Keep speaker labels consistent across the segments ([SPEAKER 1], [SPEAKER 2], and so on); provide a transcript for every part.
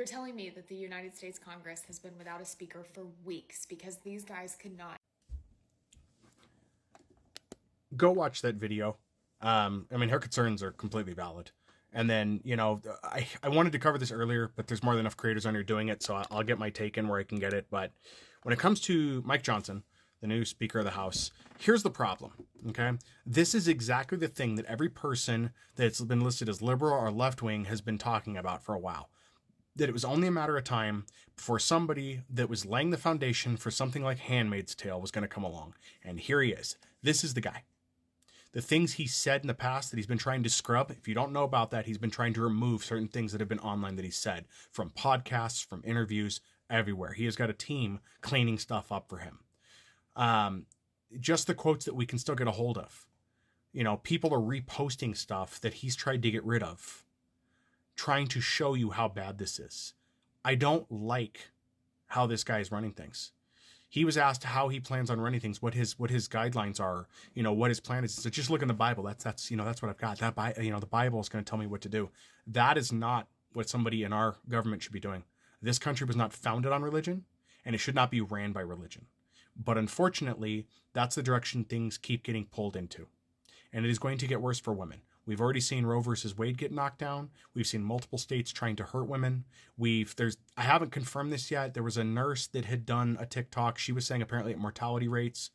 [SPEAKER 1] telling me that the United States Congress has been without a speaker for weeks because these guys could not.
[SPEAKER 2] Go watch that video. Her concerns are completely valid. And then, I wanted to cover this earlier, but there's more than enough creators on here doing it, so I'll get my take in where I can get it. But when it comes to Mike Johnson, the new Speaker of the House, here's the problem, okay? This is exactly the thing that every person that's been listed as liberal or left-wing has been talking about for a while. That it was only a matter of time before somebody that was laying the foundation for something like Handmaid's Tale was going to come along. And here he is. This is the guy. The things he said in the past that he's been trying to scrub, if you don't know about that, he's been trying to remove certain things that have been online that he said, from podcasts, from interviews, everywhere. He has got a team cleaning stuff up for him. Just the quotes that we can still get a hold of. People are reposting stuff that he's tried to get rid of, trying to show you how bad this is. I don't like how this guy is running things. He was asked how he plans on running things, what his guidelines are, what his plan is. So just look in the Bible. That's what I've got. The Bible is going to tell me what to do. That is not what somebody in our government should be doing. This country was not founded on religion, and it should not be ran by religion. But unfortunately, that's the direction things keep getting pulled into. And it is going to get worse for women. We've already seen Roe versus Wade get knocked down. We've seen multiple states trying to hurt women. I haven't confirmed this yet. There was a nurse that had done a TikTok. She was saying apparently mortality rates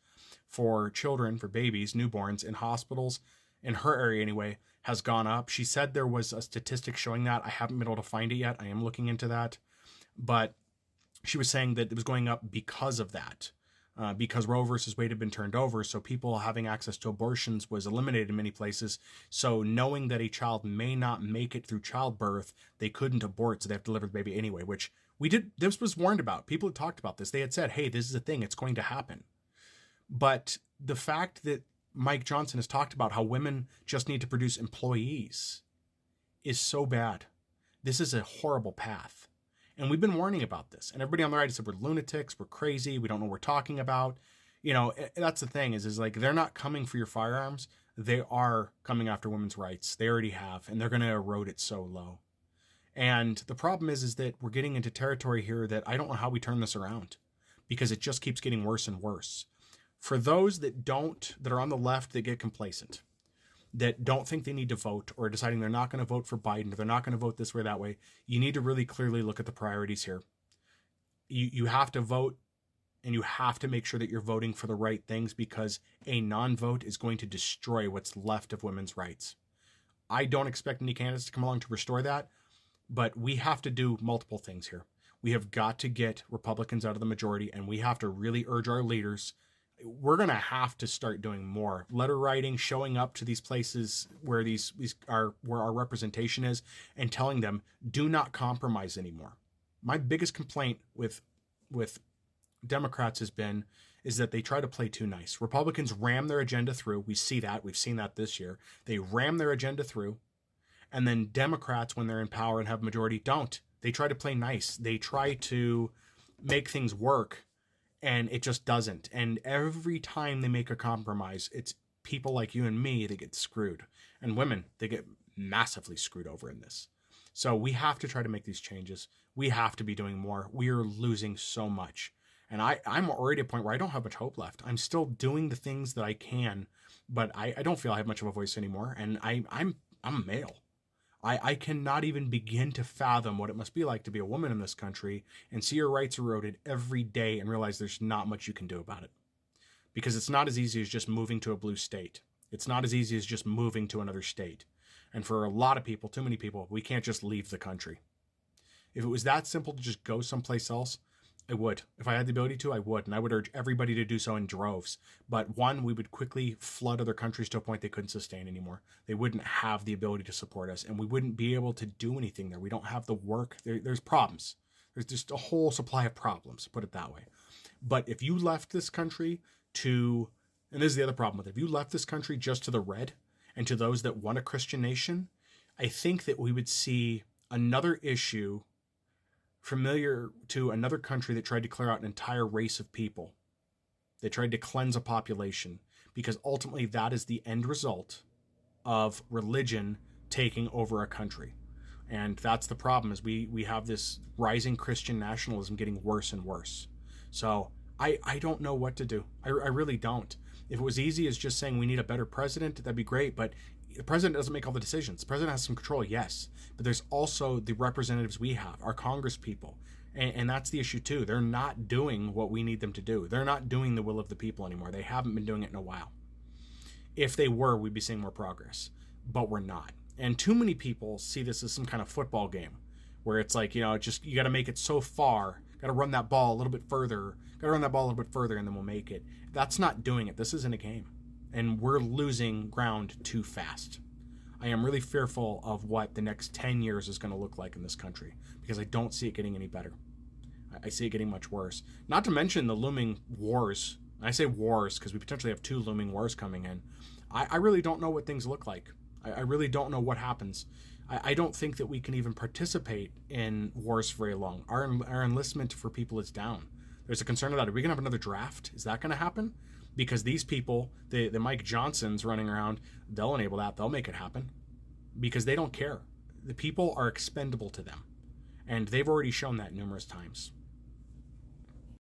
[SPEAKER 2] for children, for babies, newborns in hospitals, in her area anyway, has gone up. She said there was a statistic showing that. I haven't been able to find it yet. I am looking into that. But she was saying that it was going up because of that. Because Roe versus Wade had been turned over, so people having access to abortions was eliminated in many places. So knowing that a child may not make it through childbirth, they couldn't abort, so they have to deliver the baby anyway, which this was warned about. People had talked about this. They had said, hey, this is a thing. It's going to happen. But the fact that Mike Johnson has talked about how women just need to produce employees is so bad. This is a horrible path. And we've been warning about this. And everybody on the right has said we're lunatics, we're crazy, we don't know what we're talking about. That's the thing is like they're not coming for your firearms. They are coming after women's rights. They already have, and they're going to erode it so low. And the problem is that we're getting into territory here that I don't know how we turn this around because it just keeps getting worse and worse. For those that are on the left that get complacent, that don't think they need to vote or deciding they're not going to vote for Biden or they're not going to vote this way or that way, you need to really clearly look at the priorities here. You have to vote, and you have to make sure that you're voting for the right things because a non-vote is going to destroy what's left of women's rights. I don't expect any candidates to come along to restore that, but we have to do multiple things here. We have got to get Republicans out of the majority, and we have to really urge our leaders. We're going to have to start doing more letter writing, showing up to these places where where our representation is, and telling them, do not compromise anymore. My biggest complaint with Democrats is that they try to play too nice. Republicans ram their agenda through. We see that. We've seen that this year. They ram their agenda through. And then Democrats, when they're in power and have majority, don't. They try to play nice. They try to make things work. And it just doesn't. And every time they make a compromise, it's people like you and me that get screwed. And women, they get massively screwed over in this. So we have to try to make these changes. We have to be doing more. We are losing so much. And I'm already at a point where I don't have much hope left. I'm still doing the things that I can, but I don't feel I have much of a voice anymore. And I'm a male. I cannot even begin to fathom what it must be like to be a woman in this country and see your rights eroded every day and realize there's not much you can do about it. Because it's not as easy as just moving to a blue state. It's not as easy as just moving to another state. And for a lot of people, too many people, we can't just leave the country. If it was that simple to just go someplace else, I would. If I had the ability to, I would. And I would urge everybody to do so in droves. But one, we would quickly flood other countries to a point they couldn't sustain anymore. They wouldn't have the ability to support us. And we wouldn't be able to do anything there. We don't have the work. There's problems. There's just a whole supply of problems, put it that way. But if you left this country and this is the other problem with it, if you left this country just to the red and to those that want a Christian nation, I think that we would see another issue familiar to another country that tried to clear out an entire race of people. They tried to cleanse a population because ultimately that is the end result of religion taking over a country. And that's the problem, is we have this rising Christian nationalism getting worse and worse. So I don't know what to do. I really don't. If it was easy as just saying we need a better president, that'd be great. But the president doesn't make all the decisions. The president has some control, yes. But there's also the representatives we have, our Congress people. And that's the issue too. They're not doing what we need them to do. They're not doing the will of the people anymore. They haven't been doing it in a while. If they were, we'd be seeing more progress. But we're not. And too many people see this as some kind of football game where it's like, just you got to make it so far, got to run that ball a little bit further, and then we'll make it. That's not doing it. This isn't a game. And we're losing ground too fast. I am really fearful of what the next 10 years is going to look like in this country, because I don't see it getting any better. I see it getting much worse. Not to mention the looming wars. I say wars because we potentially have 2 looming wars coming in. I really don't know what things look like. I really don't know what happens. I don't think that we can even participate in wars for very long. Our enlistment for people is down. There's a concern about it. Are we going to have another draft? Is that going to happen? Because these people, the Mike Johnsons running around, they'll enable that. They'll make it happen. Because they don't care. The people are expendable to them. And they've already shown that numerous times.